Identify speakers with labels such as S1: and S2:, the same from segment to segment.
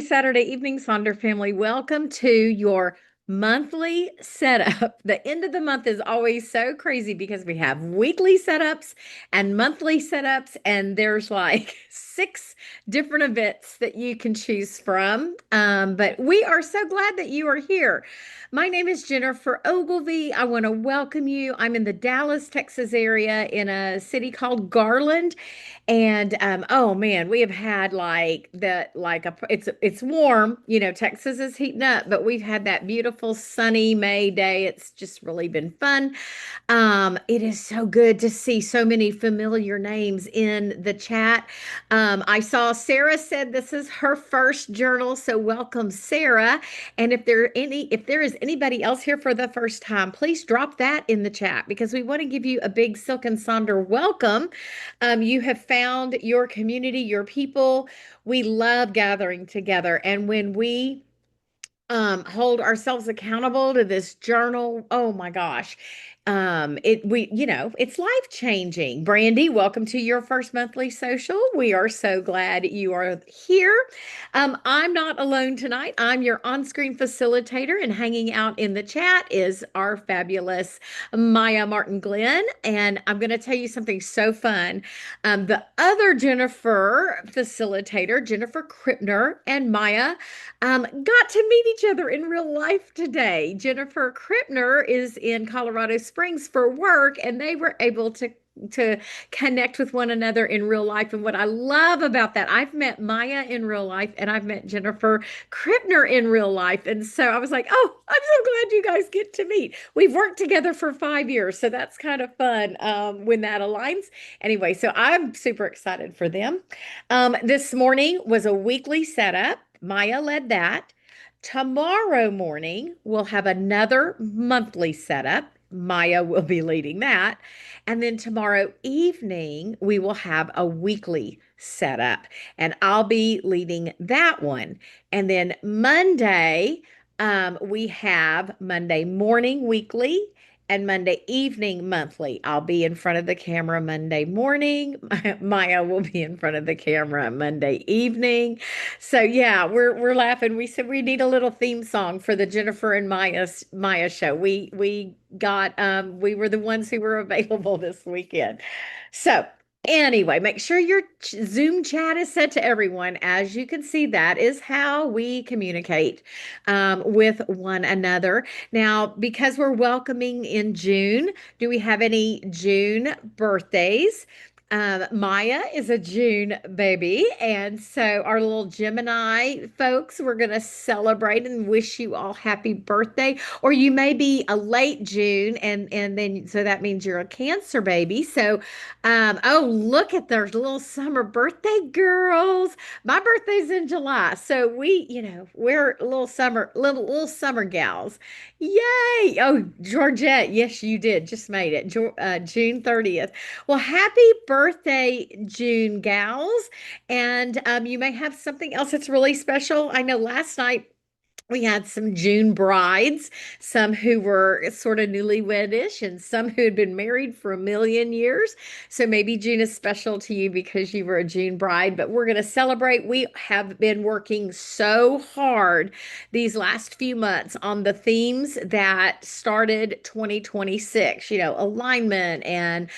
S1: Saturday evening, Sonder family. Welcome to your monthly setup. The end of the month is always so crazy because we have weekly setups and monthly setups, and there's like six different events that you can choose from. But we are so glad that you are here. My name is Jennifer Ogilvy. I want to welcome you. I'm in the Dallas, Texas area in a city called Garland. And oh man, we have had it's warm, Texas is heating up, but we've had that beautiful sunny May day. It's just really been fun. It is so good to see so many familiar names in the chat. I saw Sarah said this is her first journal, so welcome, Sarah. And if there is anybody else here for the first time, please drop that in the chat because we want to give you a big Silk and Sonder welcome. You have found your community, your people. We love gathering together, and when we hold ourselves accountable to this journal. Oh my gosh. It's life changing. Brandy, welcome to your first monthly social. We are so glad you are here. I'm not alone tonight. I'm your on-screen facilitator, and hanging out in the chat is our fabulous Maya Martin Glenn. And I'm going to tell you something so fun. The other Jennifer facilitator, Jennifer Krippner, and Maya got to meet each other in real life today. Jennifer Krippner is in Colorado Springs for work, and they were able to connect with one another in real life. And what I love about that, I've met Maya in real life, and I've met Jennifer Krippner in real life. And so I was like, oh, I'm so glad you guys get to meet. We've worked together for 5 years, so that's kind of fun when that aligns. Anyway, so I'm super excited for them. This morning was a weekly setup. Maya led that. Tomorrow morning, we'll have another monthly setup. Maya will be leading that. And then tomorrow evening, we will have a weekly setup, and I'll be leading that one. And then Monday, we have Monday morning weekly and Monday evening monthly. I'll be in front of the camera Monday morning. Maya will be in front of the camera Monday evening. So yeah, we're laughing. We said we need a little theme song for the Jennifer and Maya show. We were the ones who were available this weekend. So anyway, make sure your Zoom chat is set to everyone. As you can see, that is how we communicate with one another. Now, because we're welcoming in June, do we have any June birthdays? Maya is a June baby, and so our little Gemini folks, we're going to celebrate and wish you all happy birthday. Or you may be a late June, and then so that means you're a Cancer baby. So, oh, look at those little summer birthday girls. My birthday's in July, so we're little summer gals. Yay! Oh, Georgette, yes, you did. Just made it. June 30th. Well, happy birthday, June gals. And you may have something else that's really special. I know last night we had some June brides, some who were sort of newlywedish and some who had been married for a million years. So maybe June is special to you because you were a June bride, but we're going to celebrate. We have been working so hard these last few months on the themes that started 2026, alignment and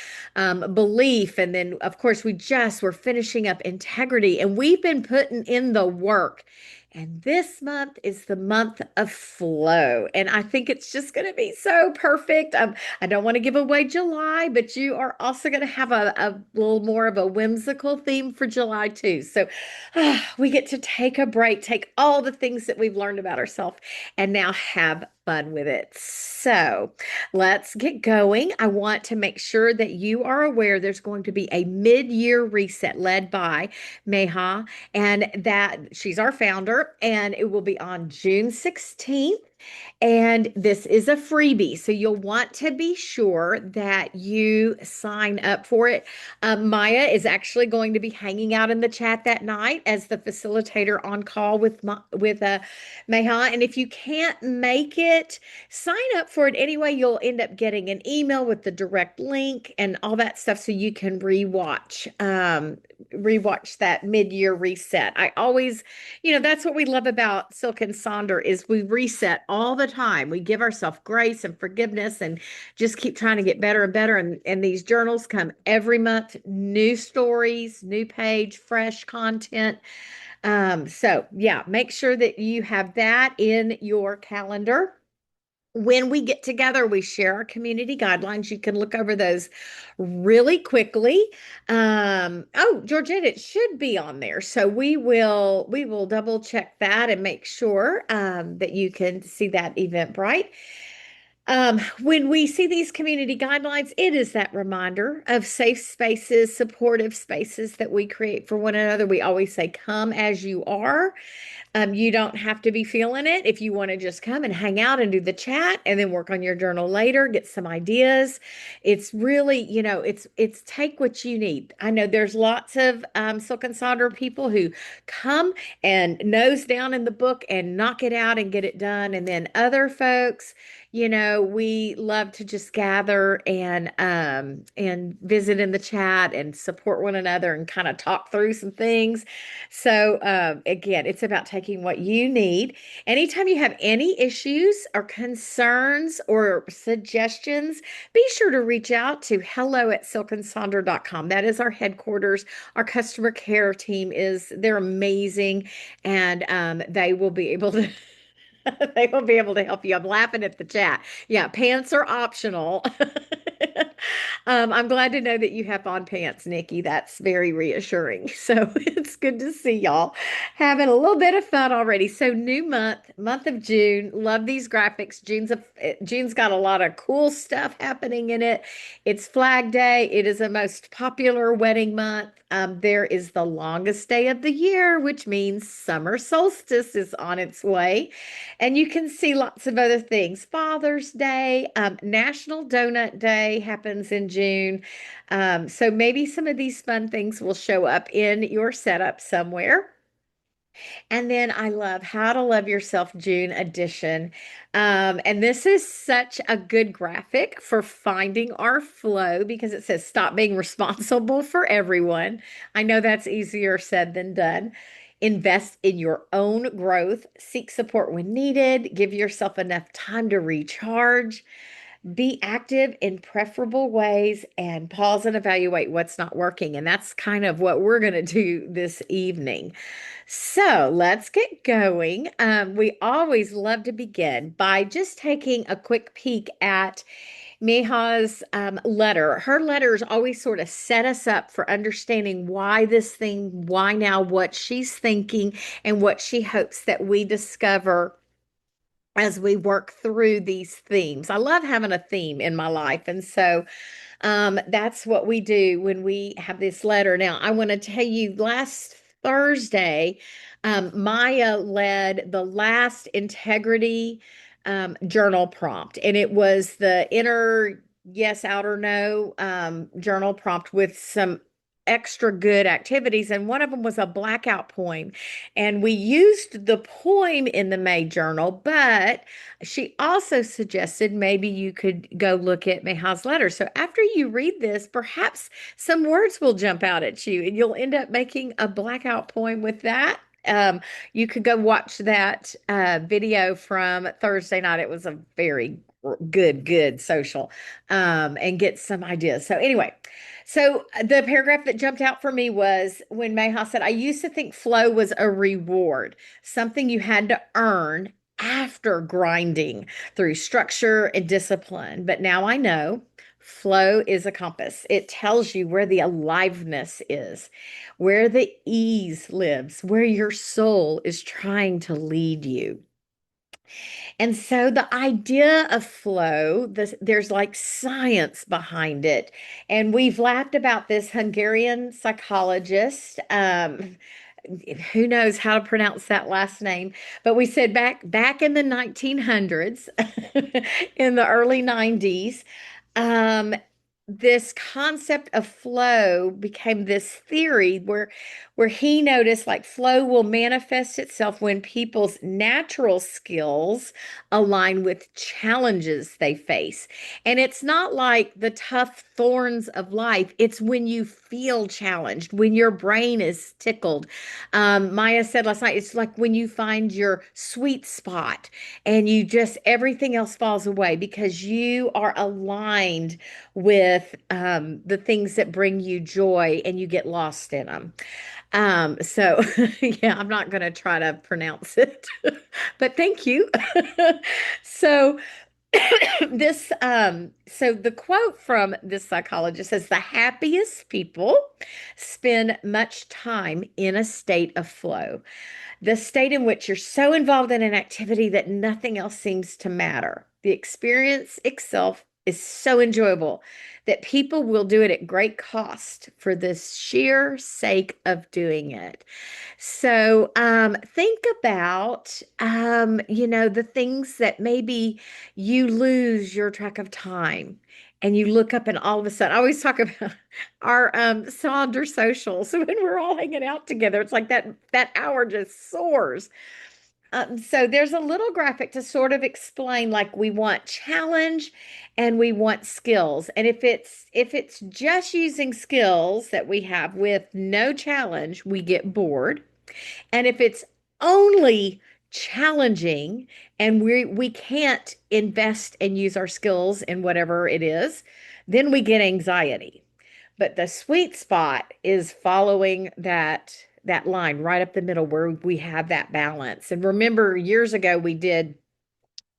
S1: belief. And then, of course, we're finishing up integrity, and we've been putting in the work. And this month is the month of flow. And I think it's just going to be so perfect. I don't want to give away July, but you are also going to have a little more of a whimsical theme for July too. So we get to take a break, take all the things that we've learned about ourselves, and now have fun with it. So let's get going. I want to make sure that you are aware there's going to be a mid-year reset led by Meha, and that she's our founder, and it will be on June 16th. And this is a freebie, so you'll want to be sure that you sign up for it. Maya is actually going to be hanging out in the chat that night as the facilitator on call with Meha. And if you can't make it, sign up for it anyway. You'll end up getting an email with the direct link and all that stuff, so you can rewatch rewatch that mid-year reset. I always, that's what we love about Silk and Sonder is we reset all the time. We give ourselves grace and forgiveness and just keep trying to get better and better. And these journals come every month, new stories, new page, fresh content. So yeah, make sure that you have that in your calendar. When we get together, we share our community guidelines. You can look over those really quickly. Oh, Georgette, it should be on there. So we will double check that and make sure that you can see that Eventbrite. When we see these community guidelines, it is that reminder of safe spaces, supportive spaces that we create for one another. We always say, come as you are. You don't have to be feeling it. If you want to just come and hang out and do the chat and then work on your journal later, get some ideas. It's really, it's take what you need. I know there's lots of Silk and Solder people who come and nose down in the book and knock it out and get it done. And then other folks, we love to just gather and visit in the chat and support one another and kind of talk through some things. So, again, it's about taking what you need. Anytime you have any issues or concerns or suggestions, be sure to reach out to hello@silkandsonder.com. That is our headquarters. Our customer care team they're amazing, and they will be able to. They will be able to help you. I'm laughing at the chat. Yeah, pants are optional. I'm glad to know that you have on pants, Nikki. That's very reassuring. So it's good to see y'all having a little bit of fun already. So new month of June. Love these graphics. June's got a lot of cool stuff happening in it. It's Flag Day. It is a most popular wedding month. There is the longest day of the year, which means summer solstice is on its way. And you can see lots of other things. Father's Day, National Donut Day happens in June. So maybe some of these fun things will show up in your setup somewhere. And then I love How to Love Yourself June edition. And this is such a good graphic for finding our flow because it says stop being responsible for everyone. I know that's easier said than done. Invest in your own growth, seek support when needed, give yourself enough time to recharge, be active in preferable ways, and pause and evaluate what's not working. And that's kind of what we're going to do this evening. So let's get going. We always love to begin by just taking a quick peek at Miha's letter. Her letters always sort of set us up for understanding why this thing, why now, what she's thinking, and what she hopes that we discover as we work through these themes. I love having a theme in my life. And so that's what we do when we have this letter. Now, I want to tell you last Thursday, Maya led the last integrity journal prompt, and it was the inner yes, outer no journal prompt with some extra good activities. And one of them was a blackout poem. And we used the poem in the May journal, but she also suggested maybe you could go look at Meha's letter. So after you read this, perhaps some words will jump out at you and you'll end up making a blackout poem with that. You could go watch that video from Thursday night. It was a very good social and get some ideas. So anyway, so the paragraph that jumped out for me was when Mayha said, I used to think flow was a reward, something you had to earn after grinding through structure and discipline. But now I know flow is a compass. It tells you where the aliveness is, where the ease lives, where your soul is trying to lead you. And so the idea of flow, there's like science behind it. And we've laughed about this Hungarian psychologist. Who knows how to pronounce that last name? But we said back in the 1900s, in the early 90s, this concept of flow became this theory where he noticed like flow will manifest itself when people's natural skills align with challenges they face. And it's not like the tough thorns of life, it's when you feel challenged, when your brain is tickled. Maya said last night, it's like when you find your sweet spot and you just everything else falls away because you are aligned with the things that bring you joy and you get lost in them. So yeah, I'm not going to try to pronounce it, but thank you. So so the quote from this psychologist says the happiest people spend much time in a state of flow, the state in which you're so involved in an activity that nothing else seems to matter. The experience itself is so enjoyable that people will do it at great cost for the sheer sake of doing it. So, think about, the things that maybe you lose your track of time and you look up and all of a sudden, I always talk about our Sonder Social. So when we're all hanging out together, it's like that hour just soars. So there's a little graphic to sort of explain like we want challenge and we want skills. And if it's just using skills that we have with no challenge, we get bored. And if it's only challenging and we can't invest and use our skills in whatever it is, then we get anxiety. But the sweet spot is following that line right up the middle where we have that balance. And remember, years ago we did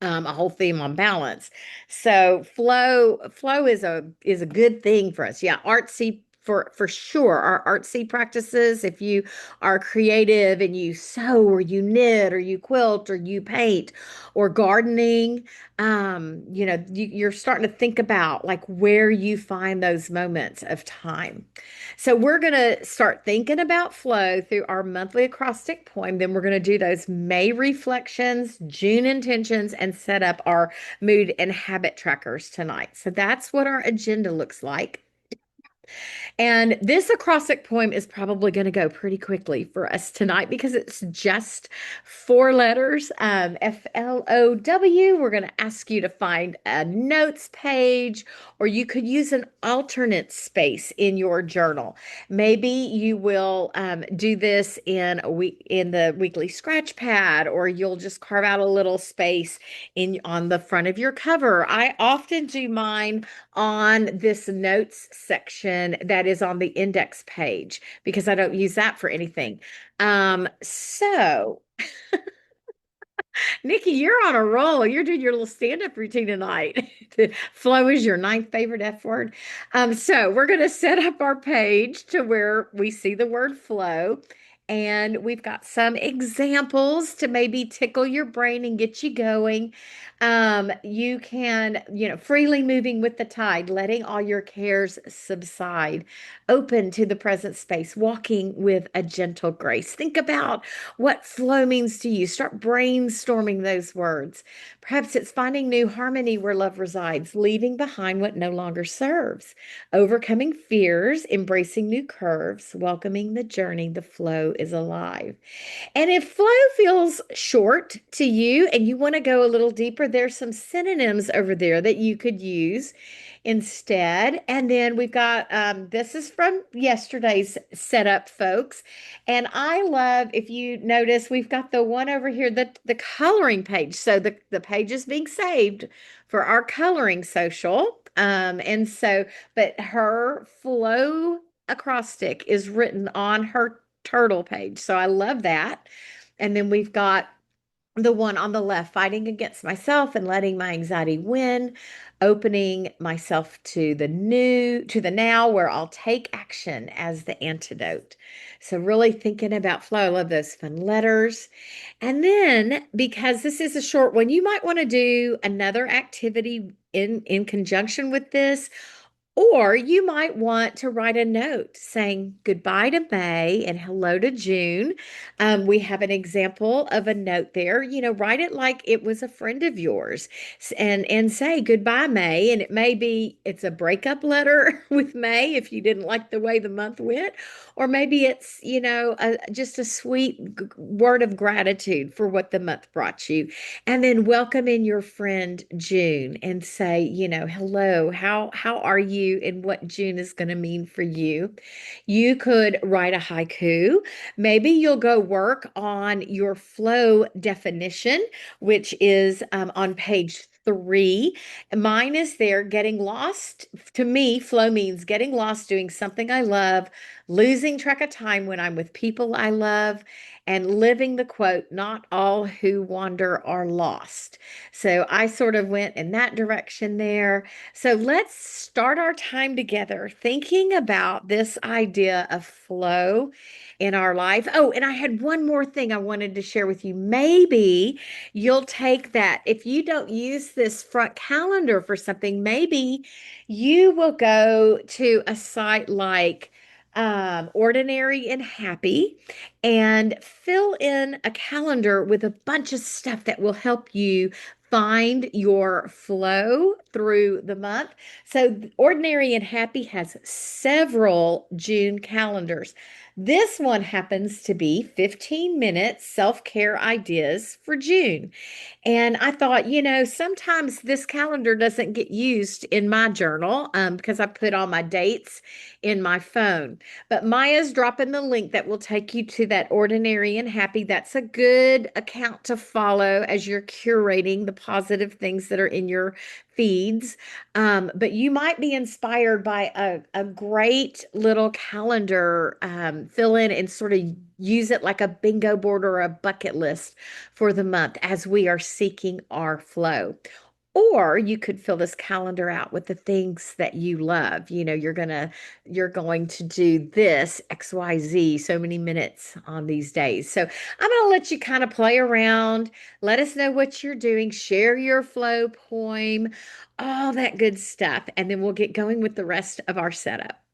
S1: a whole theme on balance. So flow is a good thing for us. Yeah, artsy for sure. Our artsy practices, if you are creative and you sew or you knit or you quilt or you paint or gardening, you're starting to think about like where you find those moments of time. So we're going to start thinking about flow through our monthly acrostic poem. Then we're going to do those May reflections, June intentions, and set up our mood and habit trackers tonight. So that's what our agenda looks like. And this acrostic poem is probably going to go pretty quickly for us tonight because it's just four letters, FLOW. We're going to ask you to find a notes page, or you could use an alternate space in your journal. Maybe you will do this in a week in the weekly scratch pad, or you'll just carve out a little space in on the front of your cover. I often do mine on this notes section that is on the index page because I don't use that for anything. So Nikki, you're on a roll. You're doing your little stand-up routine tonight. Flow is your ninth favorite F word. So we're going to set up our page to where we see the word flow. And we've got some examples to maybe tickle your brain and get you going. You can, freely moving with the tide, letting all your cares subside, open to the present space, walking with a gentle grace. Think about what flow means to you. Start brainstorming those words. Perhaps it's finding new harmony where love resides, leaving behind what no longer serves, overcoming fears, embracing new curves, welcoming the journey. The flow is alive. And if flow feels short to you and you want to go a little deeper, there's some synonyms over there that you could use instead. And then we've got this is from yesterday's setup, folks. And I love, if you notice, we've got the one over here, the coloring page. So the page is being saved for our coloring social. But her flow acrostic is written on her turtle page. So I love that. And then we've got the one on the left, fighting against myself and letting my anxiety win, opening myself to the now, where I'll take action as the antidote. So, really thinking about flow. I love those fun letters. And then, because this is a short one, you might want to do another activity in conjunction with this, Or you might want to write a note saying goodbye to May and hello to June. We have an example of a note there. Write it like it was a friend of yours, and say goodbye, May. And it may be it's a breakup letter with May if you didn't like the way the month went, or maybe it's just a sweet word of gratitude for what the month brought you. And then welcome in your friend June and say, hello, how are you and what June is going to mean for you. You could write a haiku. Maybe you'll go work on your flow definition, which is on page 3. Mine is there, getting lost. To me, flow means getting lost doing something I love, losing track of time when I'm with people I love, and living the quote, not all who wander are lost. So I sort of went in that direction there. So let's start our time together thinking about this idea of flow in our life. Oh, and I had one more thing I wanted to share with you. Maybe you'll take that. If you don't use this front calendar for something, maybe you will go to a site like Ordinary and Happy and fill in a calendar with a bunch of stuff that will help you find your flow through the month. So, Ordinary and Happy has several June calendars. This one happens to be 15-minute self-care ideas for June. And I thought, sometimes this calendar doesn't get used in my journal because I put all my dates in my phone. But Maya's dropping the link that will take you to that Ordinary and Happy. That's a good account to follow as you're curating the positive things that are in your feeds. But you might be inspired by a great little calendar, fill in and sort of use it like a bingo board or a bucket list for the month as we are seeking our flow. Or you could fill this calendar out with the things that you love. You're going to do this XYZ so many minutes on these days. So I'm going to let you kind of play around. Let us know what you're doing. Share your flow poem, all that good stuff. And then we'll get going with the rest of our setup.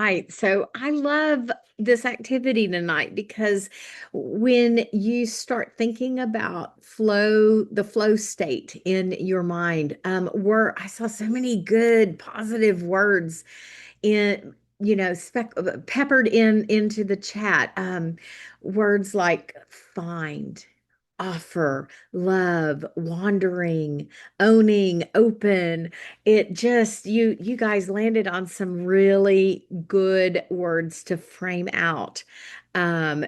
S1: right. So I love this activity tonight because when you start thinking about the flow state in your mind, I saw so many good, positive words in, peppered into the chat. Words like find, offer, love, wandering, owning, open. It just you guys landed on some really good words to frame out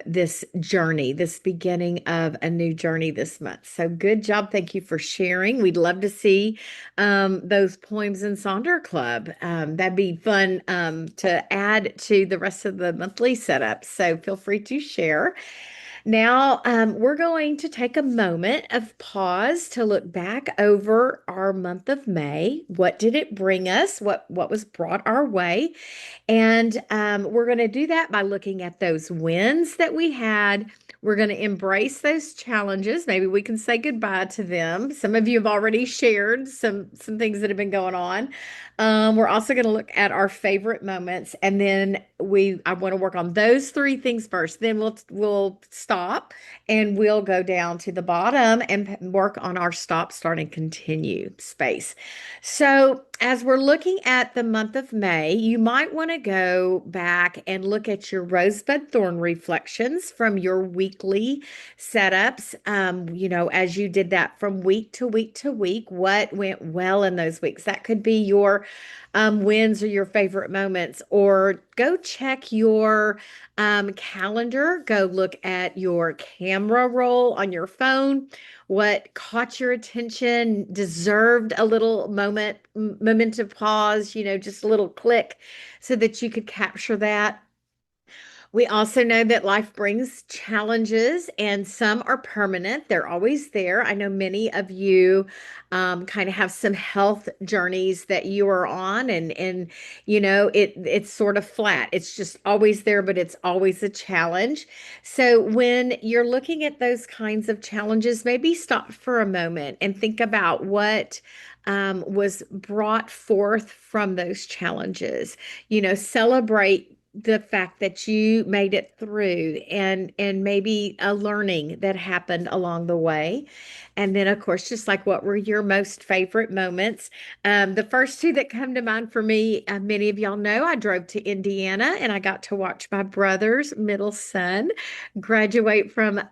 S1: this journey, this beginning of a new journey this month. So good job. Thank you for sharing. We'd love to see those poems in Sonder Club. That'd be fun to add to the rest of the monthly setup. So feel free to share. Now, we're going to take a moment of pause to look back over our month of May. What did it bring us? What was brought our way? And we're going to do that by looking at those wins that we had. We're going to embrace those challenges. Maybe we can say goodbye to them. Some of you have already shared some things that have been going on. We're also going to look at our favorite moments, and then I want to work on those three things first. Then we'll stop and we'll go down to the bottom and work on our stop, start, and continue space. So, as we're looking at the month of May, you might want to go back and look at your rosebud thorn reflections from your weekly setups. As you did that from week to week to week, what went well in those weeks? That could be your wins or your favorite moments, or go check your calendar, go look at your camera roll on your phone. What caught your attention deserved a little moment of pause, just a little click so that you could capture that. We also know that life brings challenges, and some are permanent. They're always there. I know many of you kind of have some health journeys that you are on, and it's sort of flat. It's just always there, but it's always a challenge. So when you're looking at those kinds of challenges, maybe stop for a moment and think about what was brought forth from those challenges. Celebrate the fact that you made it through, and maybe a learning that happened along the way. And then, of course, just like, what were your most favorite moments? The first two that come to mind for me, many of y'all know I drove to Indiana and I got to watch my brother's middle son graduate from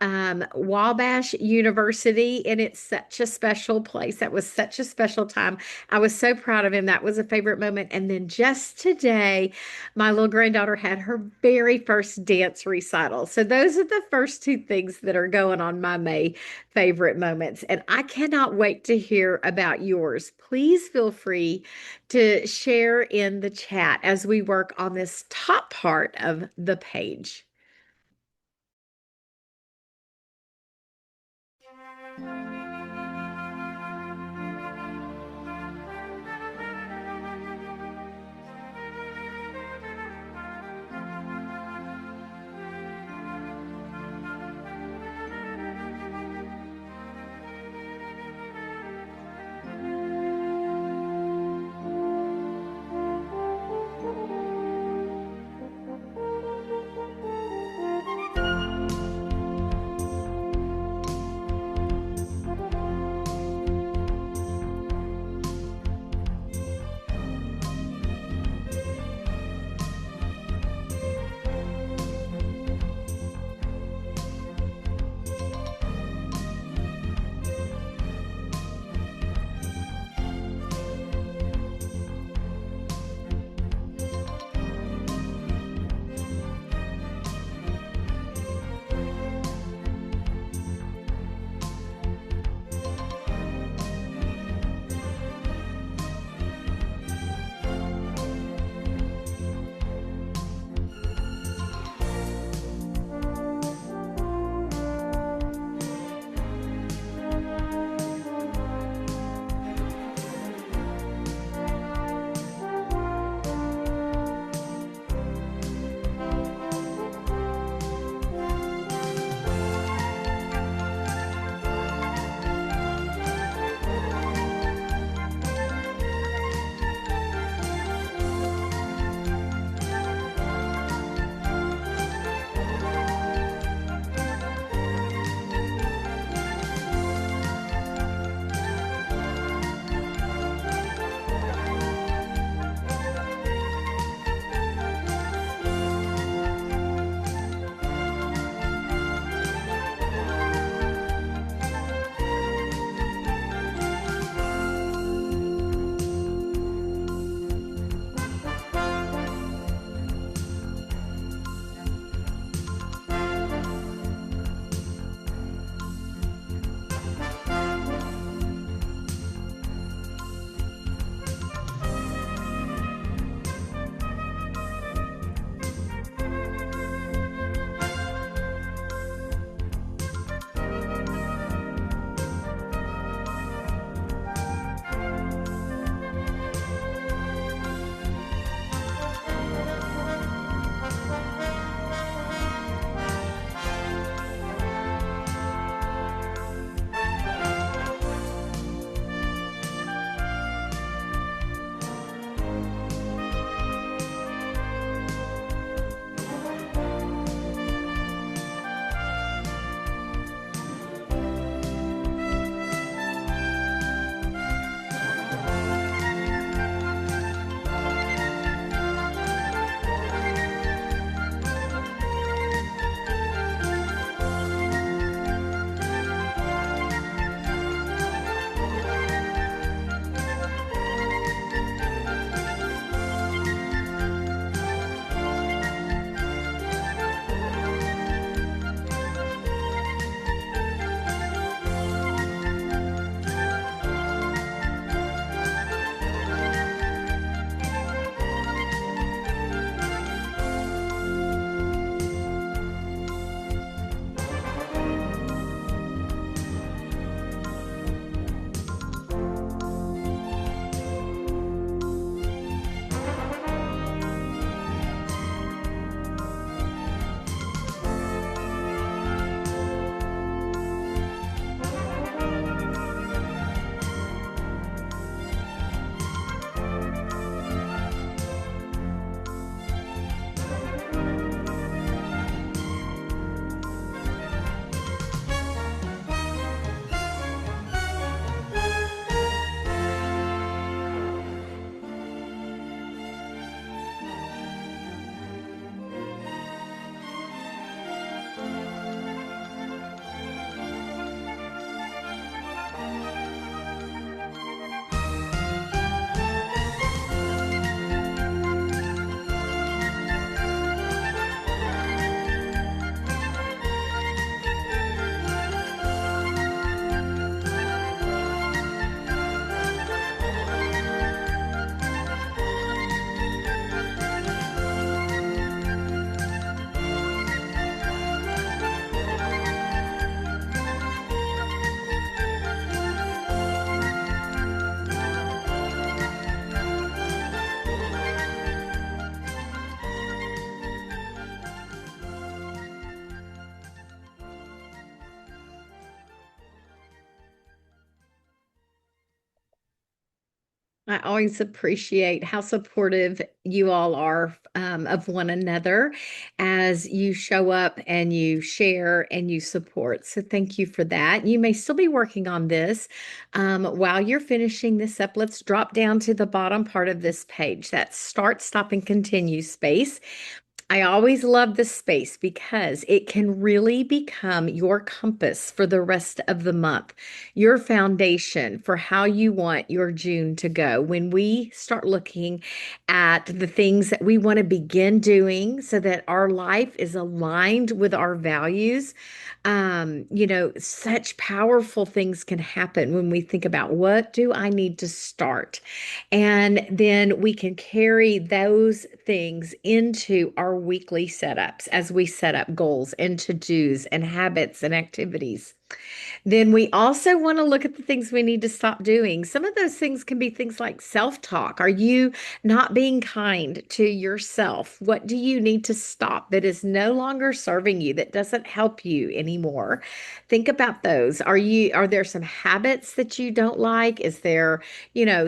S1: Wabash University, and it's such a special place. That was such a special time. I was so proud of him. That was a favorite moment. And then just today, my little granddaughter had her very first dance recital. So those are the first two things that are going on my May favorite moments. And I cannot wait to hear about yours. Please feel free to share in the chat as we work on this top part of the page. I always appreciate how supportive you all are of one another as you show up and you share and you support. So thank you for that. You may still be working on this. While you're finishing this up, let's drop down to the bottom part of this page. That start, stop, and continue space. I always love this space because it can really become your compass for the rest of the month, your foundation for how you want your June to go. When we start looking at the things that we want to begin doing so that our life is aligned with our values, such powerful things can happen when we think about what do I need to start? And then we can carry those things into our weekly setups as we set up goals and to-dos and habits and activities. Then we also want to look at the things we need to stop doing. Some of those things can be things like self-talk. Are you not being kind to yourself? What do you need to stop that is no longer serving you, that doesn't help you anymore? Think about those. Are there some habits that you don't like? Is there,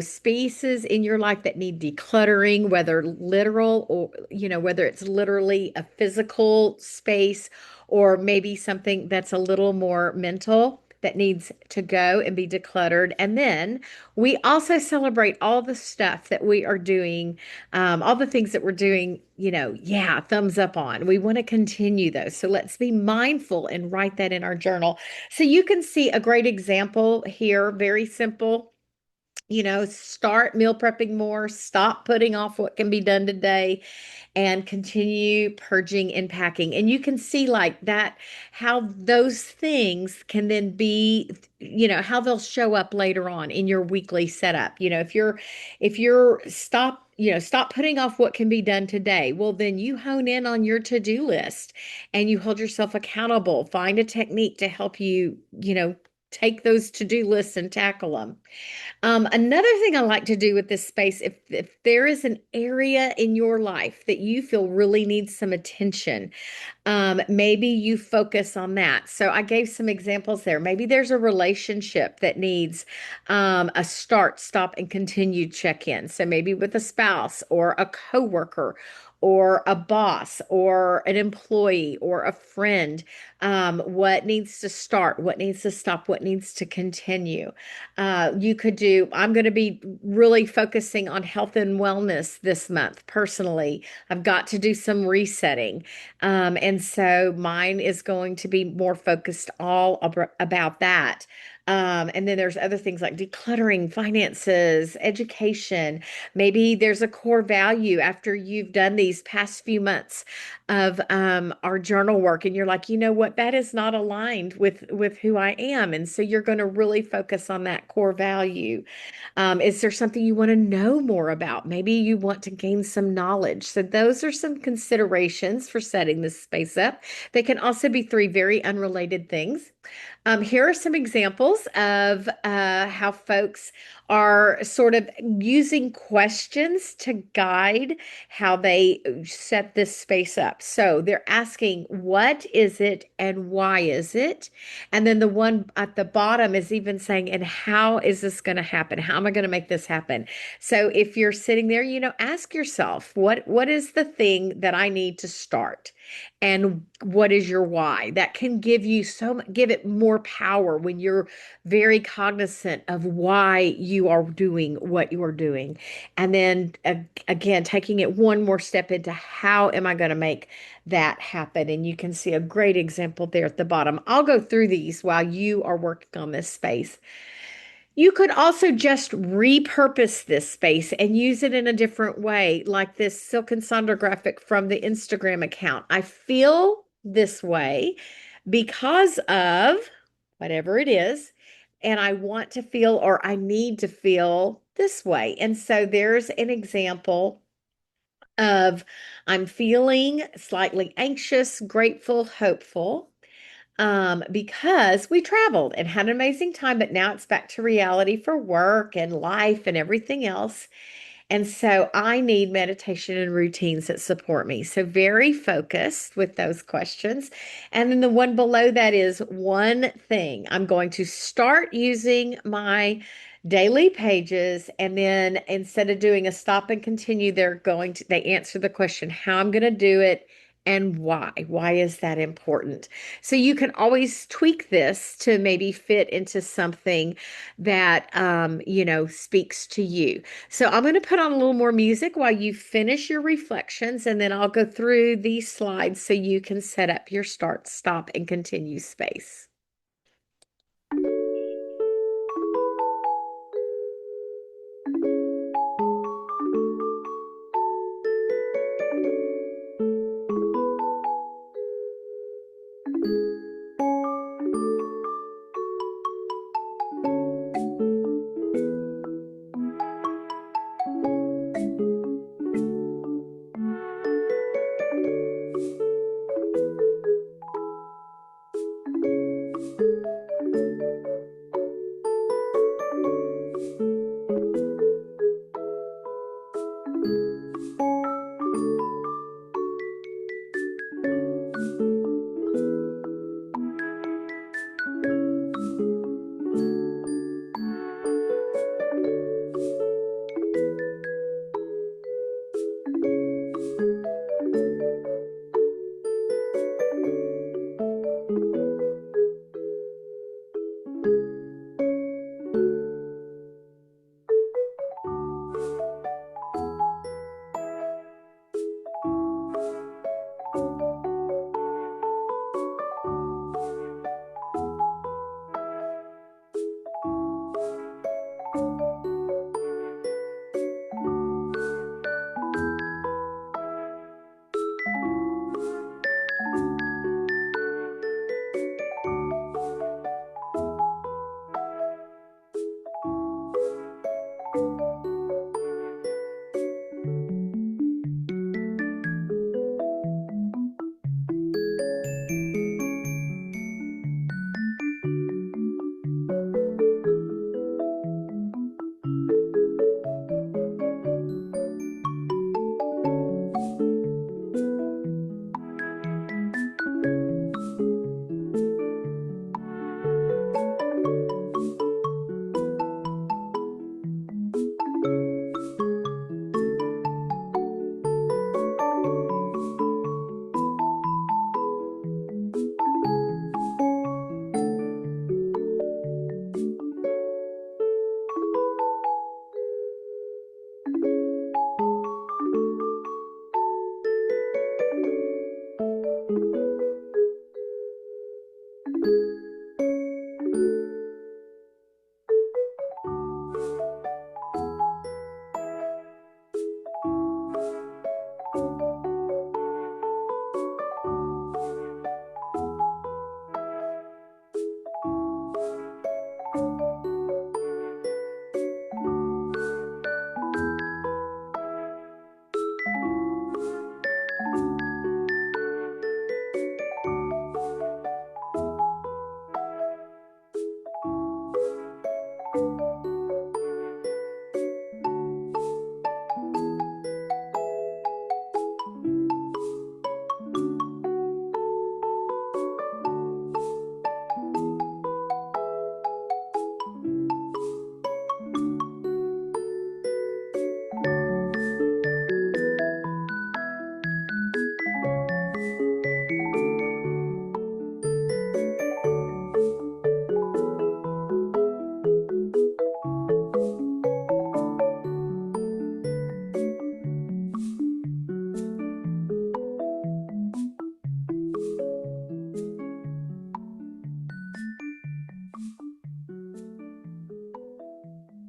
S1: spaces in your life that need decluttering, whether literal or, whether it's literally a physical space or maybe something that's a little more mental that needs to go and be decluttered. And then we also celebrate all the stuff that we are doing, all the things that we're doing, yeah, thumbs up on. We want to continue those. So let's be mindful and write that in our journal. So you can see a great example here, very simple. Start meal prepping more, stop putting off what can be done today, and continue purging and packing. And you can see like that, how those things can then be, how they'll show up later on in your weekly setup. If you're stop putting off what can be done today, well, then you hone in on your to-do list and you hold yourself accountable. Find a technique to help you, take those to-do lists and tackle them. Another thing I like to do with this space, if there is an area in your life that you feel really needs some attention, maybe you focus on that. So I gave some examples there. Maybe there's a relationship that needs a start, stop, and continue check-in. So maybe with a spouse or a coworker or a boss or an employee or a friend, what needs to start, what needs to stop, what needs to continue. You could do, I'm going to be really focusing on health and wellness this month personally. I've got to do some resetting. And so mine is going to be more focused about that. And then there's other things like decluttering, finances, education. Maybe there's a core value after you've done these past few months of our journal work, and you're like, you know what, that is not aligned with who I am. And so you're going to really focus on that core value. Is there something you want to know more about? Maybe you want to gain some knowledge. So those are some considerations for setting this space up. They can also be three very unrelated things. Here are some examples of how folks are sort of using questions to guide how they set this space up. So they're asking, what is it and why is it? And then the one at the bottom is even saying, and how is this going to happen? How am I going to make this happen? So if you're sitting there, ask yourself, what is the thing that I need to start? And what is your why? That can give give it more power when you're very cognizant of why you are doing what you are doing. And then again, taking it one more step into how am I going to make that happen? And you can see a great example there at the bottom. I'll go through these while you are working on this space. You could also just repurpose this space and use it in a different way, like this Silk and Sonder graphic from the Instagram account. I feel this way because of whatever it is, and I want to feel or I need to feel this way. And so there's an example of I'm feeling slightly anxious, grateful, hopeful because we traveled and had an amazing time, but now it's back to reality for work and life and everything else. And so I need meditation and routines that support me. So very focused with those questions. And then the one below that is one thing. I'm going to start using my daily pages, and then instead of doing a stop and continue, they answer the question how I'm going to do it and why is that important. So you can always tweak this to maybe fit into something that speaks to you. So I'm going to put on a little more music while you finish your reflections, and then I'll go through these slides so you can set up your start, stop, and continue space.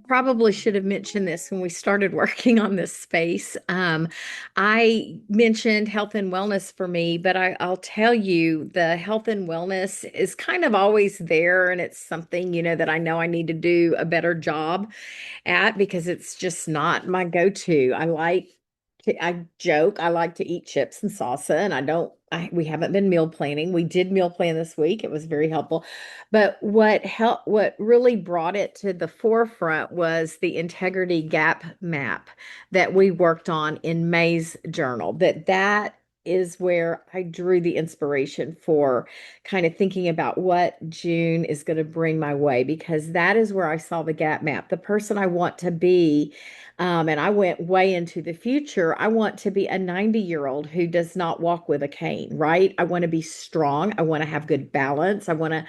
S1: Probably should have mentioned this when we started working on this space. I mentioned health and wellness for me, but I'll tell you the health and wellness is kind of always there, and it's something, that I know I need to do a better job at because it's just not my go-to. I joke, I like to eat chips and salsa, and we haven't been meal planning. We did meal plan this week. It was very helpful. But what really brought it to the forefront was the integrity gap map that we worked on in May's journal. That is where I drew the inspiration for kind of thinking about what June is going to bring my way, because that is where I saw the gap map, the person I want to be. And I went way into the future. I want to be a 90-year-old who does not walk with a cane, right? I want to be strong. I want to have good balance. I want to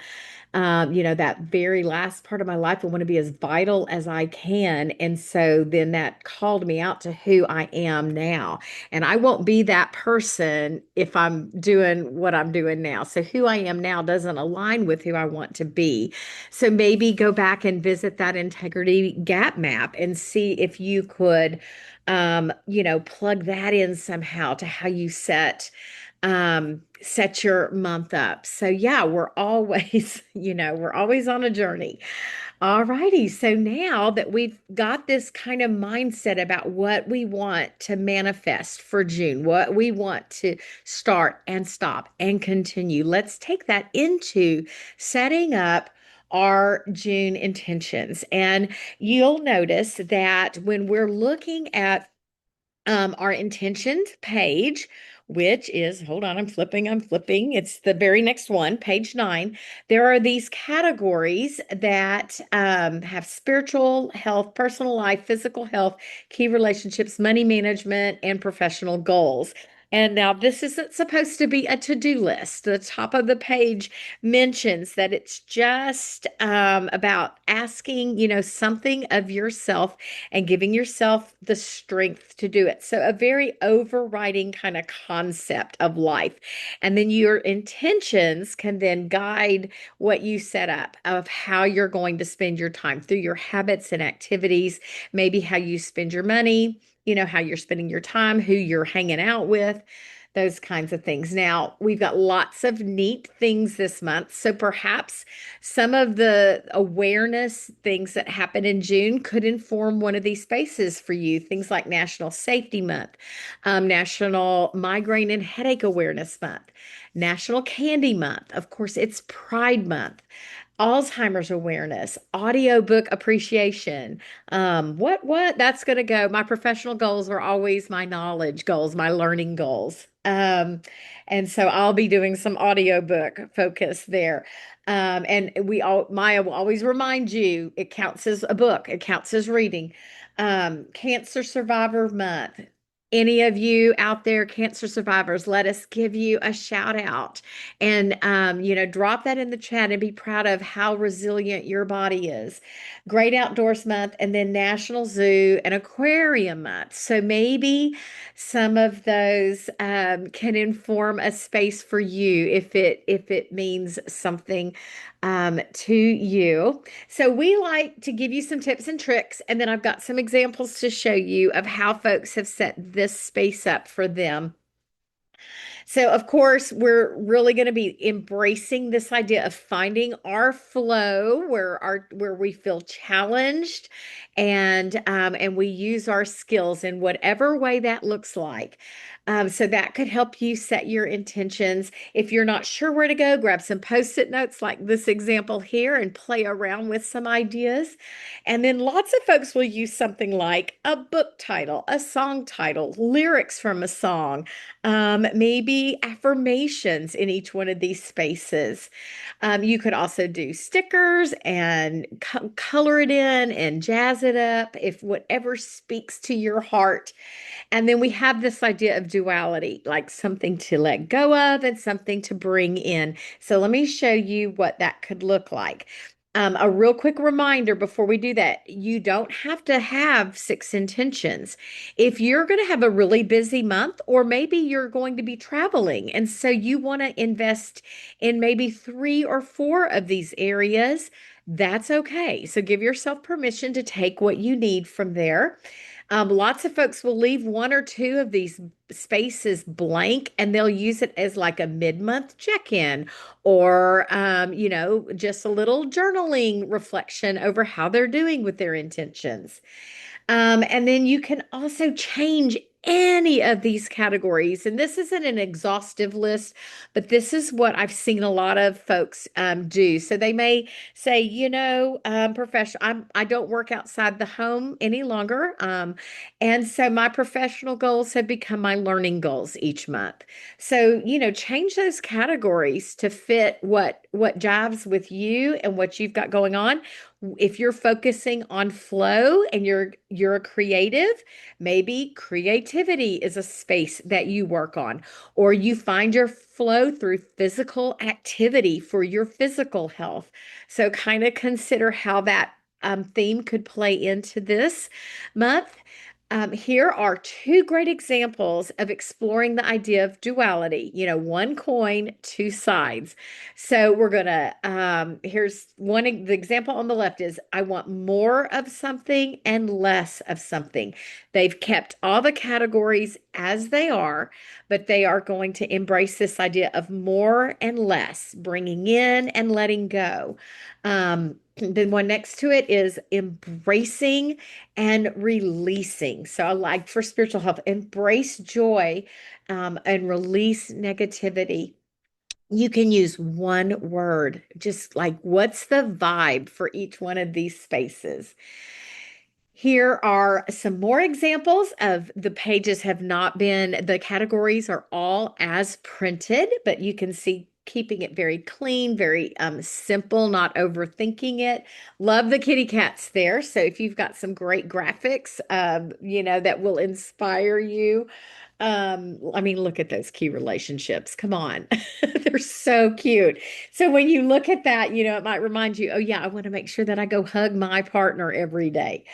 S1: that very last part of my life, I want to be as vital as I can. And so then that called me out to who I am now. And I won't be that person if I'm doing what I'm doing now. So who I am now doesn't align with who I want to be. So maybe go back and visit that integrity gap map and see if you could, plug that in somehow to how you set your month up. So yeah, we're always, we're always on a journey. All righty. So now that we've got this kind of mindset about what we want to manifest for June, what we want to start and stop and continue, let's take that into setting up our June intentions. And you'll notice that when we're looking at our intentions page, which is, hold on, I'm flipping. It's the very next one, page 9. There are these categories that have spiritual health, personal life, physical health, key relationships, money management, and professional goals. And now this isn't supposed to be a to-do list. The top of the page mentions that it's just about asking, something of yourself and giving yourself the strength to do it. So, a very overriding kind of concept of life. And then your intentions can then guide what you set up of how you're going to spend your time through your habits and activities, maybe how you spend your money, how you're spending your time, who you're hanging out with. Those kinds of things. Now, we've got lots of neat things this month. So perhaps some of the awareness things that happen in June could inform one of these spaces for you. Things like National Safety Month, National Migraine and Headache Awareness Month, National Candy Month. Of course, it's Pride Month. Alzheimer's awareness, audiobook appreciation. What? That's going to go. My professional goals are always my knowledge goals, my learning goals. And so I'll be doing some audiobook focus there. And Maya will always remind you it counts as a book, it counts as reading. Cancer Survivor Month. Any of you out there, cancer survivors, let us give you a shout out and, drop that in the chat and be proud of how resilient your body is. Great Outdoors Month, and then National Zoo and Aquarium Month. So maybe some of those can inform a space for you if it means something to you. So we like to give you some tips and tricks, and then I've got some examples to show you of how folks have set this space up for them. So, of course, we're really going to be embracing this idea of finding our flow where we feel challenged and we use our skills in whatever way that looks like. So that could help you set your intentions. If you're not sure where to go, grab some post-it notes like this example here and play around with some ideas. And then lots of folks will use something like a book title, a song title, lyrics from a song, maybe affirmations in each one of these spaces. You could also do stickers and color it in and jazz it up if whatever speaks to your heart. And then we have this idea of duality, like something to let go of and something to bring in. So let me show you what that could look like. A real quick reminder before we do that, you don't have to have 6 intentions. If you're going to have a really busy month, or maybe you're going to be traveling, and so you want to invest in maybe 3 or 4 of these areas, that's okay. So give yourself permission to take what you need from there. Lots of folks will leave 1 or 2 of these spaces blank and they'll use it as like a mid-month check-in or, just a little journaling reflection over how they're doing with their intentions. And then you can also change any of these categories, and this isn't an exhaustive list, but this is what I've seen a lot of folks do. So they may say, I don't work outside the home any longer, and so my professional goals have become my learning goals each month. So change those categories to fit what jives with you and what you've got going on. If you're focusing on flow and you're a creative, maybe creativity is a space that you work on, or you find your flow through physical activity for your physical health. So, kind of consider how that theme could play into this month. Here are two great examples of exploring the idea of duality, one coin, two sides. So we're gonna, here's the example on the left is I want more of something and less of something. They've kept all the categories as they are, but they are going to embrace this idea of more and less, bringing in and letting go. The one next to it is embracing and releasing. So, I like for spiritual health, embrace joy and release negativity. You can use one word, just like what's the vibe for each one of these spaces. Here are some more examples of the pages have not been, the categories are all as printed, but you can see keeping it very clean, very simple, not overthinking it. Love the kitty cats there. So if you've got some great graphics, that will inspire you. I mean, look at those key relationships. Come on. They're so cute. So when you look at that, it might remind you, oh yeah, I want to make sure that I go hug my partner every day.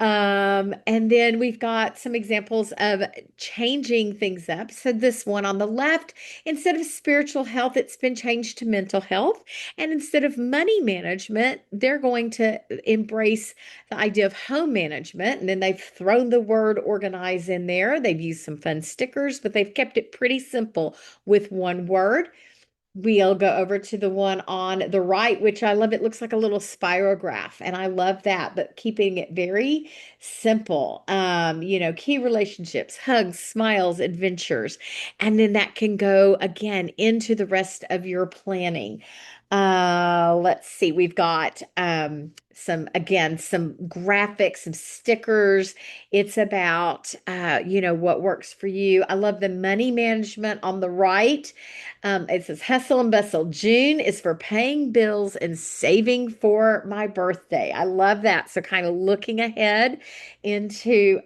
S1: And then we've got some examples of changing things up. So this one on the left, instead of spiritual health, it's been changed to mental health. And instead of money management, they're going to embrace the idea of home management. And then they've thrown the word organize in there. They've used some fun stickers, but they've kept it pretty simple with one word. We'll go over to the one on the right, which I love. It looks like a little spirograph, and I love that, but keeping it very simple. Key relationships, hugs, smiles, adventures. And then that can go again into the rest of your planning. Let's see, we've got some graphics, some stickers. It's about what works for you. I love the money management on the right. It says hustle and bustle. June is for paying bills and saving for my birthday. I love that. So kind of looking ahead into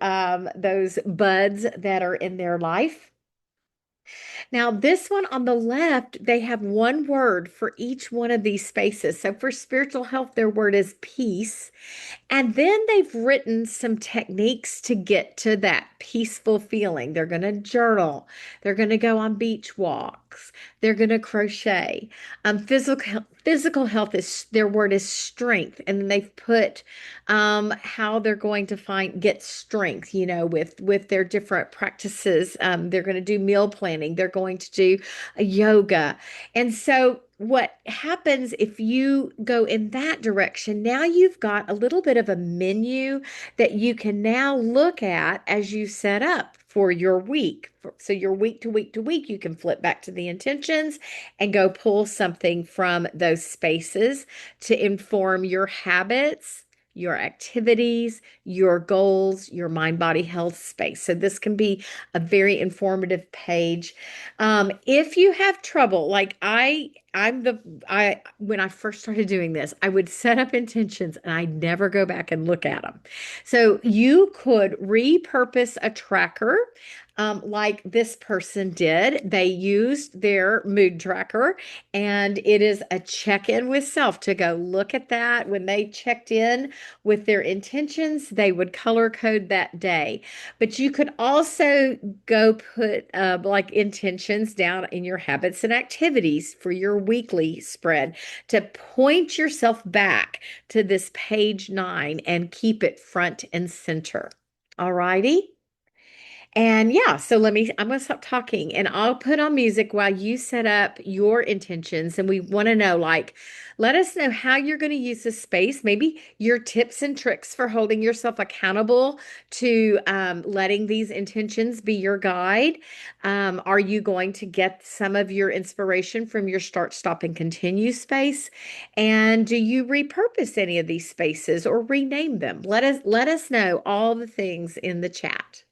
S1: those buds that are in their life. Now, this one on the left, they have one word for each one of these spaces. So for spiritual health, their word is peace. And then they've written some techniques to get to that peaceful feeling. They're going to journal. They're going to go on beach walks. They're going to crochet. Physical health is their word is strength, and then they've put how they're going to get strength. With their different practices. They're going to do meal planning. They're going to do a yoga, and so what happens if you go in that direction? Now you've got a little bit of a menu that you can now look at as you set up for your week. So your week to week to week, you can flip back to the intentions and go pull something from those spaces to inform your habits, your activities, your goals, your mind body health space. So this can be a very informative page. If you have trouble, like when I first started doing this, I would set up intentions and I never go back and look at them. So you could repurpose a tracker. Like this person did. They used their mood tracker, and it is a check-in with self to go look at that. When they checked in with their intentions, they would color code that day. But you could also go put like intentions down in your habits and activities for your weekly spread to point yourself back to this page 9 and keep it front and center. All righty. And yeah, so I'm going to stop talking and I'll put on music while you set up your intentions. And we want to know, like, let us know how you're going to use this space, maybe your tips and tricks for holding yourself accountable to letting these intentions be your guide. Are you going to get some of your inspiration from your start, stop, and continue space? And do you repurpose any of these spaces or rename them? Let us know all the things in the chat.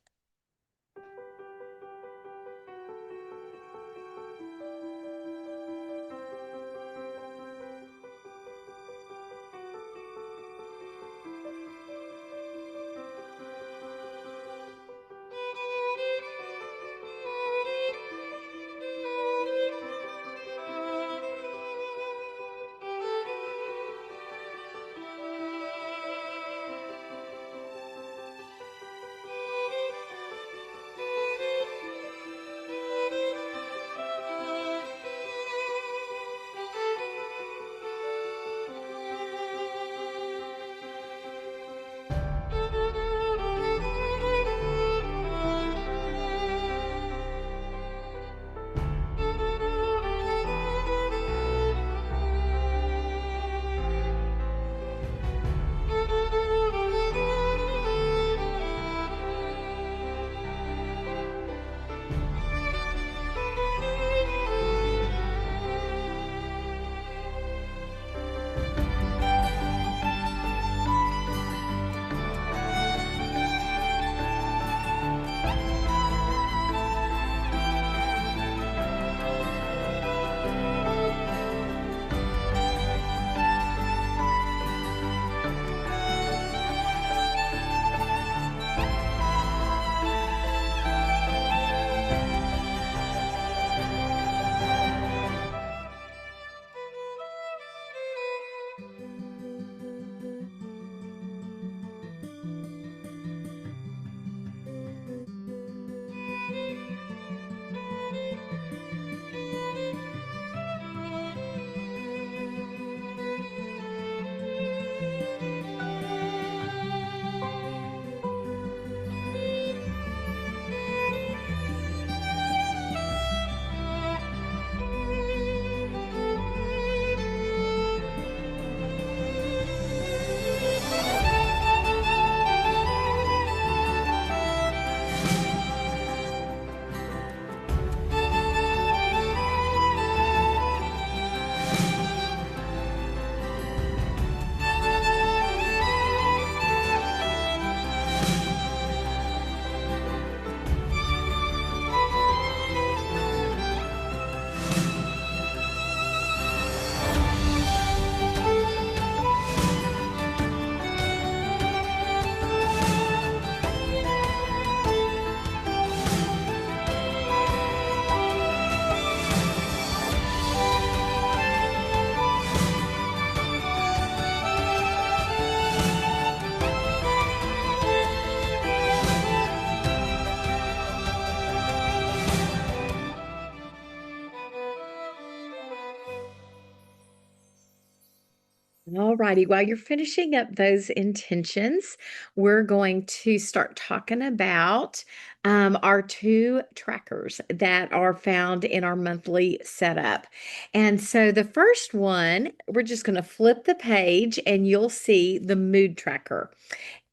S1: All righty. While you're finishing up those intentions, we're going to start talking about our two trackers that are found in our monthly setup. And so the first one, we're just going to flip the page and you'll see the mood tracker.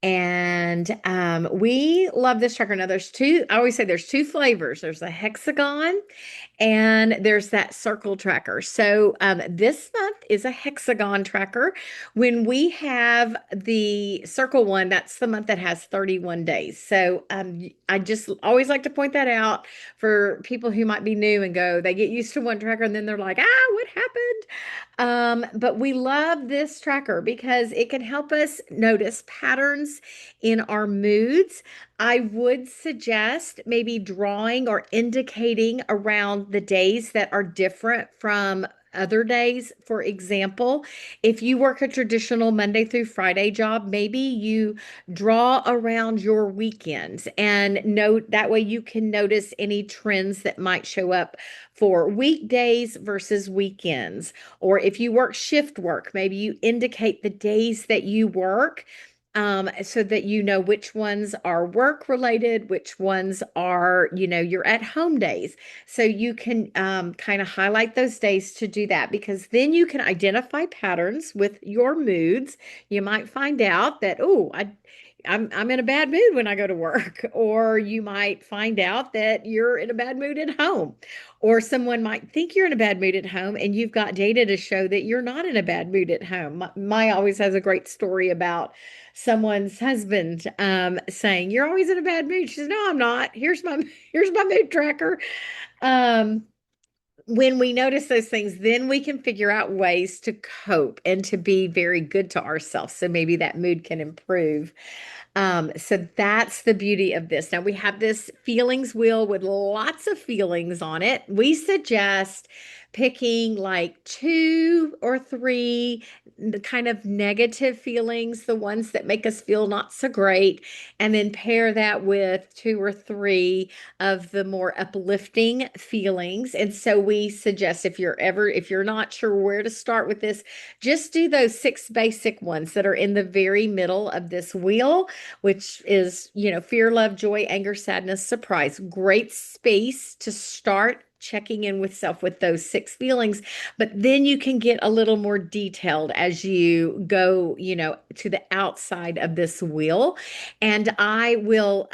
S1: And we love this tracker. Now, I always say there's two flavors. There's a hexagon and there's that circle tracker. So this month is a hexagon tracker. When we have the circle one, that's the month that has 31 days. So I just always like to point that out for people who might be new and they get used to one tracker and then they're like, what happened? But we love this tracker because it can help us notice patterns in our moods. I would suggest maybe drawing or indicating around the days that are different from other days. For example, if you work a traditional Monday through Friday job, maybe you draw around your weekends and note that way you can notice any trends that might show up for weekdays versus weekends. Or if you work shift work, maybe you indicate the days that you work so that you know which ones are work related, which ones are, your at home days. So you can kind of highlight those days to do that because then you can identify patterns with your moods. You might find out that, oh, I'm in a bad mood when I go to work, or you might find out that you're in a bad mood at home, or someone might think you're in a bad mood at home, and you've got data to show that you're not in a bad mood at home. Maya always has a great story about someone's husband saying, "You're always in a bad mood." She says, "No, I'm not. Here's my mood tracker." Um, when we notice those things, then we can figure out ways to cope and to be very good to ourselves. So maybe that mood can improve. So that's the beauty of this. Now we have this feelings wheel with lots of feelings on it. We suggest picking like two or three the kind of negative feelings, the ones that make us feel not so great, and then pair that with two or three of the more uplifting feelings. And so we suggest if you're not sure where to start with this, just do those six basic ones that are in the very middle of this wheel, which is, fear, love, joy, anger, sadness, surprise. Great space to start checking in with self with those six feelings. But then you can get a little more detailed as you go, to the outside of this wheel. And I will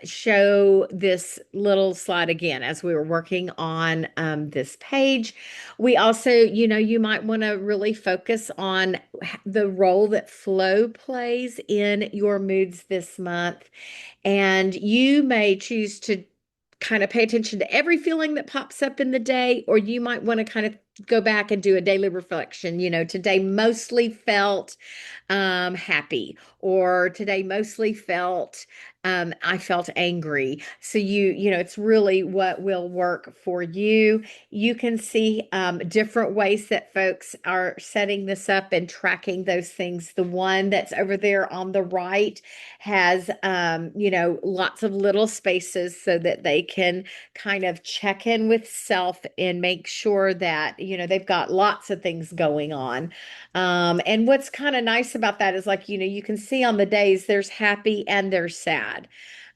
S1: show this little slide again as we were working on this page. We also, you might want to really focus on the role that flow plays in your moods this month. And you may choose to kind of pay attention to every feeling that pops up in the day, or you might want to kind of go back and do a daily reflection. Today mostly felt happy, or today mostly felt I felt angry. So it's really what will work for you. You can see different ways that folks are setting this up and tracking those things. The one that's over there on the right has, lots of little spaces so that they can kind of check in with self and make sure that, they've got lots of things going on. And what's kind of nice about that is like, you can see on the days there's happy and there's sad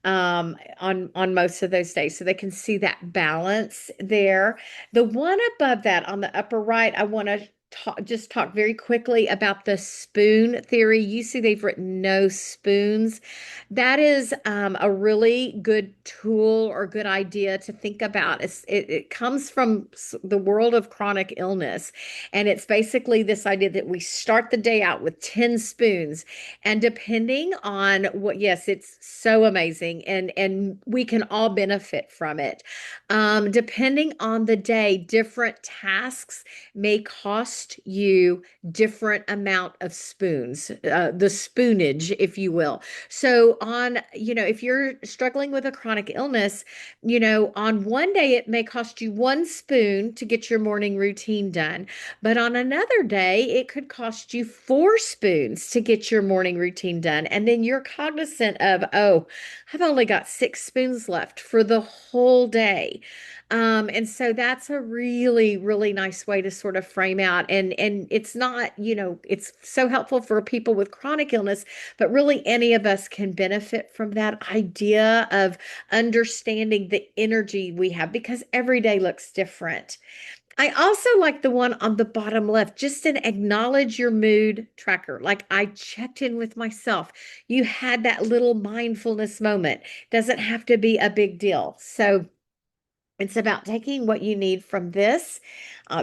S1: on most of those days. So they can see that balance there. The one above that on the upper right, I want to talk very quickly about the spoon theory. You see they've written no spoons. That is a really good tool or good idea to think about. It comes from the world of chronic illness. And it's basically this idea that we start the day out with 10 spoons. And depending on yes, it's so amazing. And we can all benefit from it. Depending on the day, different tasks may cost you different amount of spoons, the spoonage, if you will. So if you're struggling with a chronic illness, on one day it may cost you one spoon to get your morning routine done. But on another day, it could cost you four spoons to get your morning routine done. And then you're cognizant of, oh, I've only got six spoons left for the whole day. And so that's a really, really nice way to sort of frame out. And it's not, it's so helpful for people with chronic illness, but really any of us can benefit from that idea of understanding the energy we have because every day looks different. I also like the one on the bottom left, just an acknowledge your mood tracker. Like I checked in with myself. You had that little mindfulness moment. Doesn't have to be a big deal. So it's about taking what you need from this.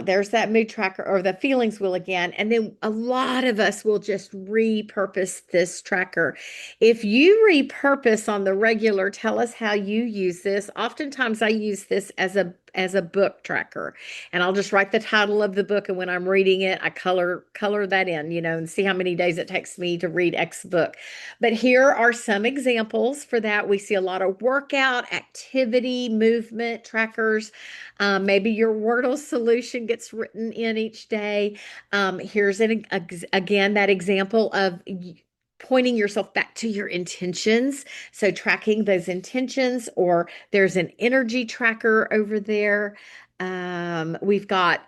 S1: There's that mood tracker or the feelings wheel again. And then a lot of us will just repurpose this tracker. If you repurpose on the regular, tell us how you use this. Oftentimes I use this as a book tracker. And I'll just write the title of the book. And when I'm reading it, I color that in, and see how many days it takes me to read X book. But here are some examples for that. We see a lot of workout, activity, movement trackers. Maybe your Wordle solution gets written in each day. Here's again that example of pointing yourself back to your intentions. So tracking those intentions, or there's an energy tracker over there. We've got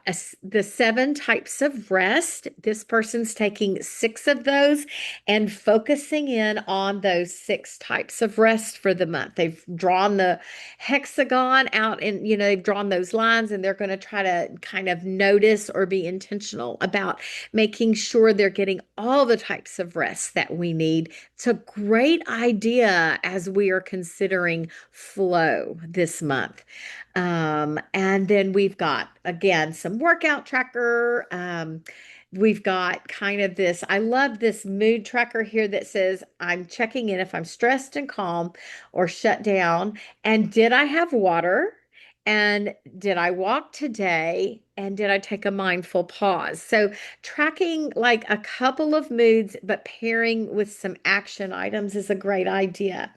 S1: the 7 types of rest. This person's taking 6 of those and focusing in on those 6 types of rest for the month. They've drawn the hexagon out and, they've drawn those lines and they're going to try to kind of notice or be intentional about making sure they're getting all the types of rest that we need. It's a great idea as we are considering flow this month. And then we've got, again, some workout tracker. We've got kind of this, I love this mood tracker here that says, I'm checking in if I'm stressed and calm or shut down. And did I have water? And did I walk today? And did I take a mindful pause? So tracking like a couple of moods, but pairing with some action items is a great idea.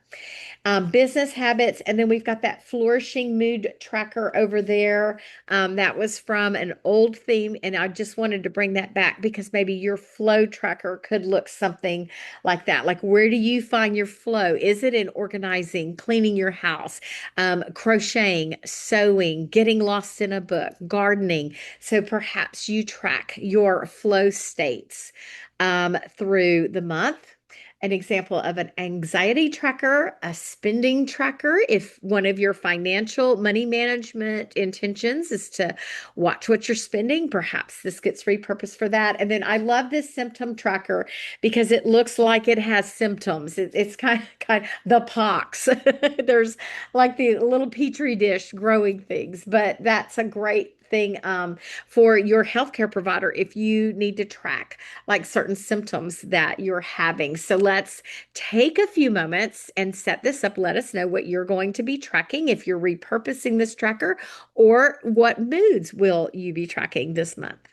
S1: Business habits, and then we've got that flourishing mood tracker over there. That was from an old theme, and I just wanted to bring that back because maybe your flow tracker could look something like that. Like, where do you find your flow? Is it in organizing, cleaning your house, crocheting, sewing, getting lost in a book, gardening? So perhaps you track your flow states through the month. An example of an anxiety tracker, a spending tracker. If one of your financial money management intentions is to watch what you're spending, perhaps this gets repurposed for that. And then I love this symptom tracker because it looks like it has symptoms. It's kind of the pox. There's like the little petri dish growing things, but that's a great thing for your healthcare provider if you need to track like certain symptoms that you're having. So let's take a few moments and set this up. Let us know what you're going to be tracking if you're repurposing this tracker, or what moods will you be tracking this month.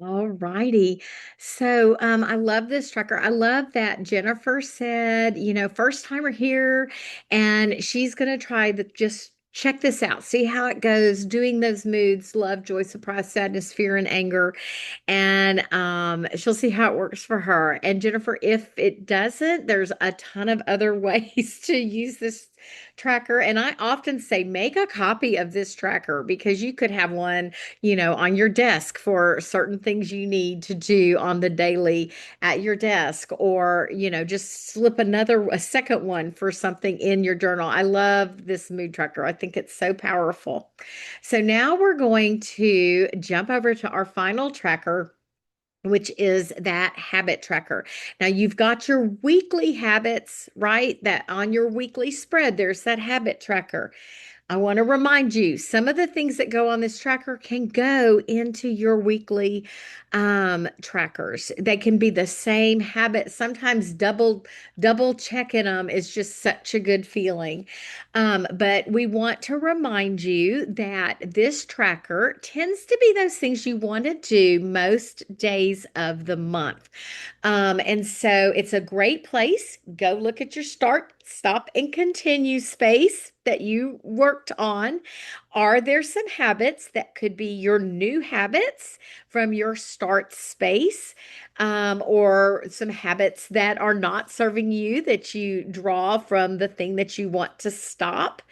S1: All righty. So I love this tracker. I love that Jennifer said, first timer here, and she's gonna try the just check this out, see how it goes, doing those moods, love, joy, surprise, sadness, fear, and anger. And she'll see how it works for her. And Jennifer, if it doesn't, there's a ton of other ways to use this tracker. And I often say, make a copy of this tracker because you could have one on your desk for certain things you need to do on the daily at your desk, or, just slip a second one for something in your journal. I love this mood tracker. I think it's so powerful. So now we're going to jump over to our final tracker, which is that habit tracker. Now you've got your weekly habits, right? That on your weekly spread, there's that habit tracker. I want to remind you, some of the things that go on this tracker can go into your weekly trackers. They can be the same habit. Sometimes double checking them is just such a good feeling. But we want to remind you that this tracker tends to be those things you want to do most days of the month. And so it's a great place. Go look at your start, stop, and continue space that you worked on. Are there some habits that could be your new habits from your start space, or some habits that are not serving you that you draw from the thing that you want to stop?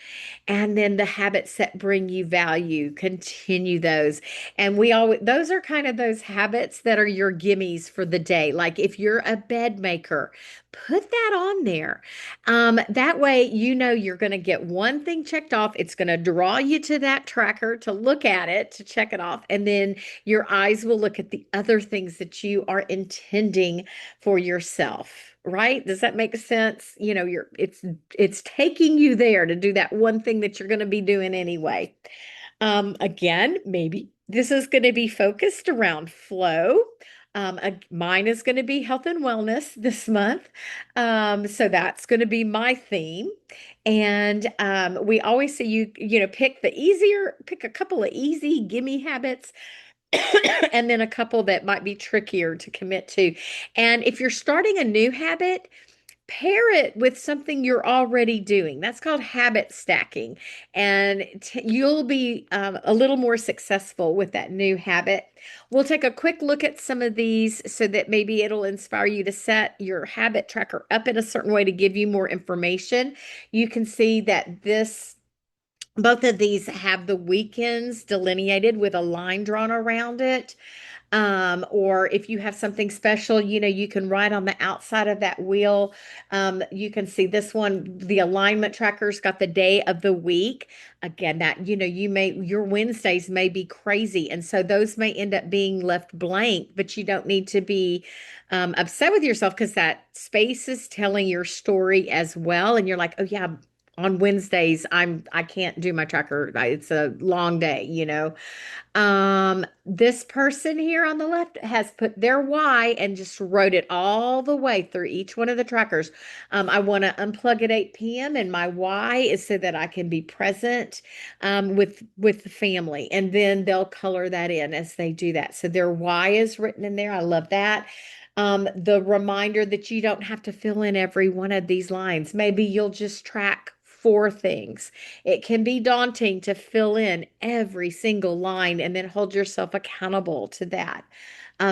S1: And then the habits that bring you value, continue those. And we always, those are kind of those habits that are your gimmies for the day. Like if you're a bed maker, put that on there. That way, you know you're going to get one thing checked off. It's going to draw you to that tracker to look at it, to check it off. And then your eyes will look at the other things that you are intending for yourself. Right? Does that make sense? You know, it's taking you there to do that one thing that you're going to be doing anyway. Again, maybe this is going to be focused around flow. Mine is going to be health and wellness this month. So that's going to be my theme. And we always say pick a couple of easy gimme habits and then a couple that might be trickier to commit to. And if you're starting a new habit, pair it with something you're already doing. That's called habit stacking. And you'll be a little more successful with that new habit. We'll take a quick look at some of these so that maybe it'll inspire you to set your habit tracker up in a certain way to give you more information. You can see that both of these have the weekends delineated with a line drawn around it. Or if you have something special, you can write on the outside of that wheel. You can see this one, the alignment tracker's got the day of the week. Again, that, your Wednesdays may be crazy. And so those may end up being left blank, but you don't need to be upset with yourself because that space is telling your story as well. And you're like, oh yeah, on Wednesdays, I can't do my tracker. It's a long day. This person here on the left has put their why and just wrote it all the way through each one of the trackers. I want to unplug at 8 p.m. and my why is so that I can be present with the family. And then they'll color that in as they do that. So their why is written in there. I love that. The reminder that you don't have to fill in every one of these lines. Maybe you'll just track 4 things. It can be daunting to fill in every single line and then hold yourself accountable to that.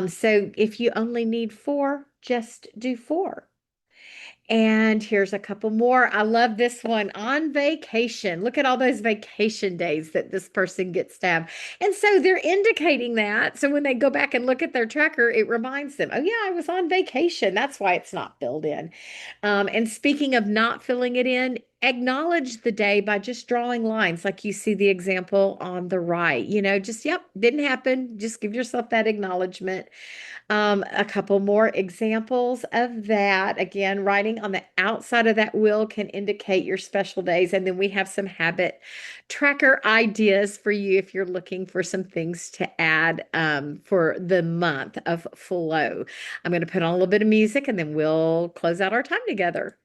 S1: So if you only need 4, just do 4. And here's a couple more. I love this one, on vacation. Look at all those vacation days that this person gets to have. And so they're indicating that. So when they go back and look at their tracker, it reminds them, oh, yeah, I was on vacation. That's why it's not filled in. And speaking of not filling it in, acknowledge the day by just drawing lines, like you see the example on the right. Yep, didn't happen. Just give yourself that acknowledgement. A couple more examples of that. Again, writing on the outside of that wheel can indicate your special days. And then we have some habit tracker ideas for you if you're looking for some things to add for the month of flow. I'm going to put on a little bit of music and then we'll close out our time together.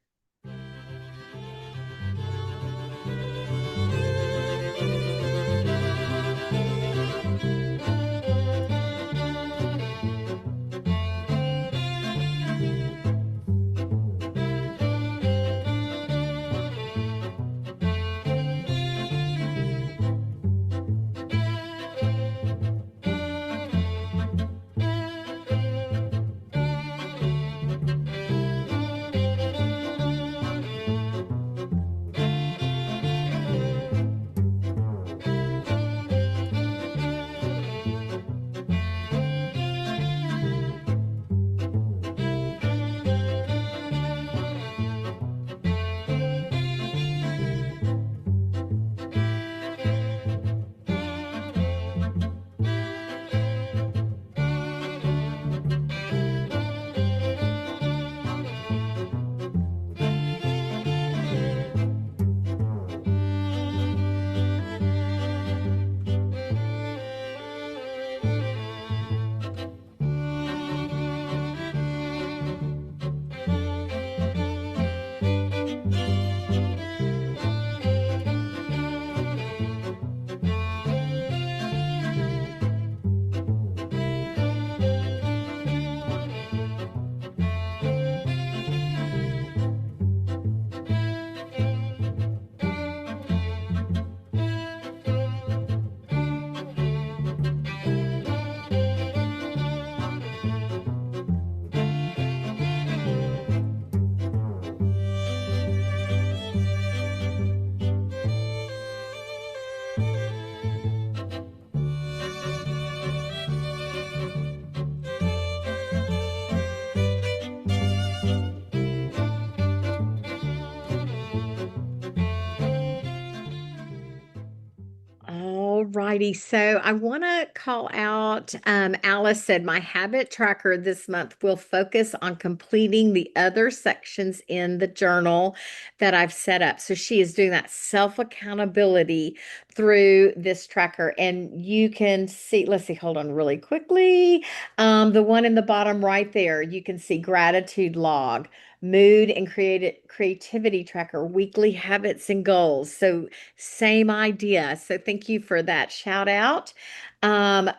S1: righty. So I want to call out, Alice said, my habit tracker this month will focus on completing the other sections in the journal that I've set up. So she is doing that self-accountability through this tracker. And you can see, let's see, hold on really quickly. The one in the bottom right there, you can see gratitude log, mood and creativity tracker, weekly habits and goals. So same idea. So thank you for that shout out.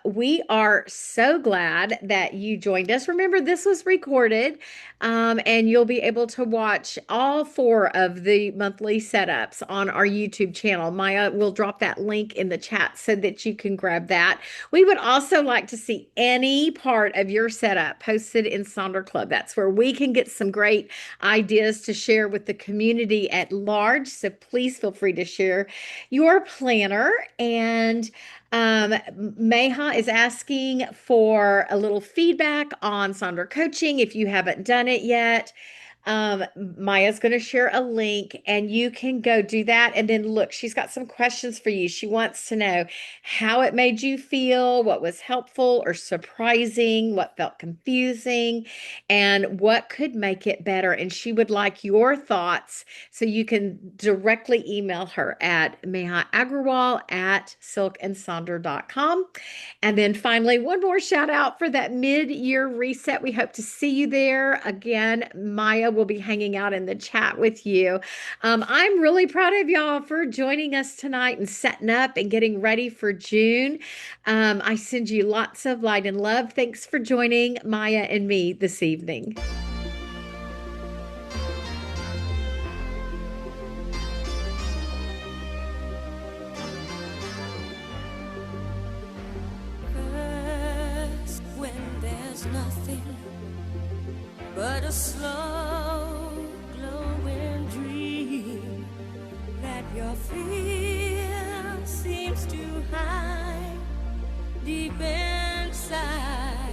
S1: We are so glad that you joined us. Remember, this was recorded, and you'll be able to watch all four of the monthly setups on our YouTube channel. Maya will drop that link in the chat so that you can grab that. We would also like to see any part of your setup posted in Sonder Club. That's where we can get some great ideas to share with the community at large. So please feel free to share your planner. And Meha is asking for a little feedback on Sonder coaching if you haven't done it yet. Maya's going to share a link and you can go do that. And then look, she's got some questions for you. She wants to know how it made you feel, what was helpful or surprising, what felt confusing, and what could make it better. And she would like your thoughts. So you can directly email her at mehaagrawal@silkandsonder.com. And then finally, one more shout out for that mid-year reset. We hope to see you there. Again, Maya will be hanging out in the chat with you. I'm really proud of y'all for joining us tonight and setting up and getting ready for June. I send you lots of light and love. Thanks for joining Maya and me this evening.
S2: Nothing but a slow glowing dream that your fear seems to hide deep inside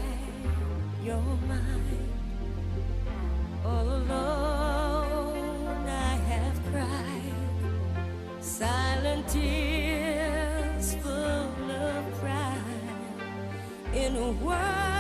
S2: your mind. All alone I have cried silent tears full of pride in a world